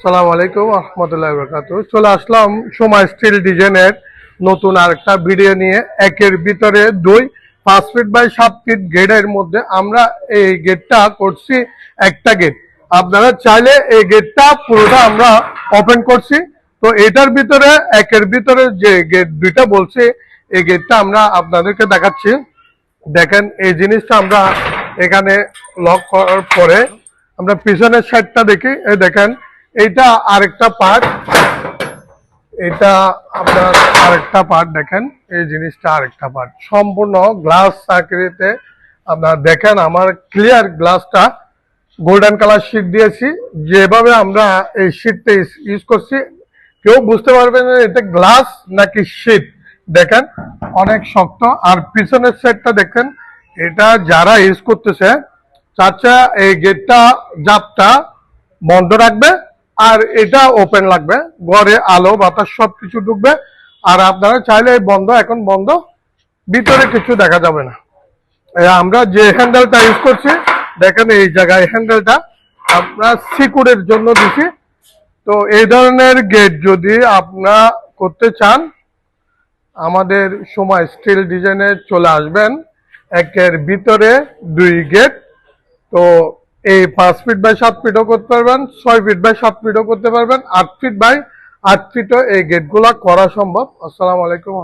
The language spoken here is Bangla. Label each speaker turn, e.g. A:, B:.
A: আসসালামু আলাইকুম রহমতুল্লাহি বারাকাতুহু। চলে আসলাম সময় স্টিল ডিজাইনের নতুন আরেকটা ভিডিও নিয়ে। একের ভিতরে দুই 5 ফিট বাই 7 ফিট গেটের মধ্যে আমরা এই গেটটা করছি একটা গেট। আপনারা চাইলে এই গেটটা পুরোটা আমরা ওপেন করছি। তো এটার ভিতরে একের ভিতরে যে গেট দুইটা বলছি, এই গেটটা আমরা আপনাদেরকে দেখাচ্ছি। দেখেন এই জিনিসটা আমরা এখানে লক করার পরে আমরা পিছনের সাইডটা দেখি। এই দেখেন এইটা আরেকটা পার্ট, এটা আপনার আরেকটা পার্ট। দেখেন এই জিনিসটা আরেকটা পার্ট, সম্পূর্ণ গ্লাস আকৃতিতে। আপনার দেখেন আমার ক্লিয়ার গ্লাসটা গোল্ডেন কালার শীট দিয়েছি। যেভাবে আমরা এই শীটটা ইউজ করছি কেউ বুঝতে পারবে না এটা গ্লাস নাকি শীট। দেখেন অনেক শক্ত। আর পিছনের সাইডটা দেখেন, এটা যারা ইউজ করতেছে চাচা এই গেটটা জাপটা বন্ধ রাখবে আর এটা ওপেন লাগবে, ঘরে আলো বাতাস সবকিছু ঢুকবে। আর আপনারা চাইলে বন্ধ, এখন বন্ধ, ভিতরে কিছু দেখা যাবে না। আমরা যে হ্যান্ডেলটা ইউজ করছি দেখেন এই জায়গায় হ্যান্ডেলটা আমরা সিকিউরের জন্য দিছি। তো এই ধরনের গেট যদি আপনারা করতে চান আমাদের সময় স্টিল ডিজাইনে চলে আসবেন। একের ভিতরে দুই গেট। তো এই 5 ফিট বাই 7 ফিটও করতে পারবেন, 6 ফিট বাই 7 ফিটও করতে পারবেন, 8 ফিট বাই 8 ফিটও এই গেটগুলা করা সম্ভব। আসসালামু আলাইকুম।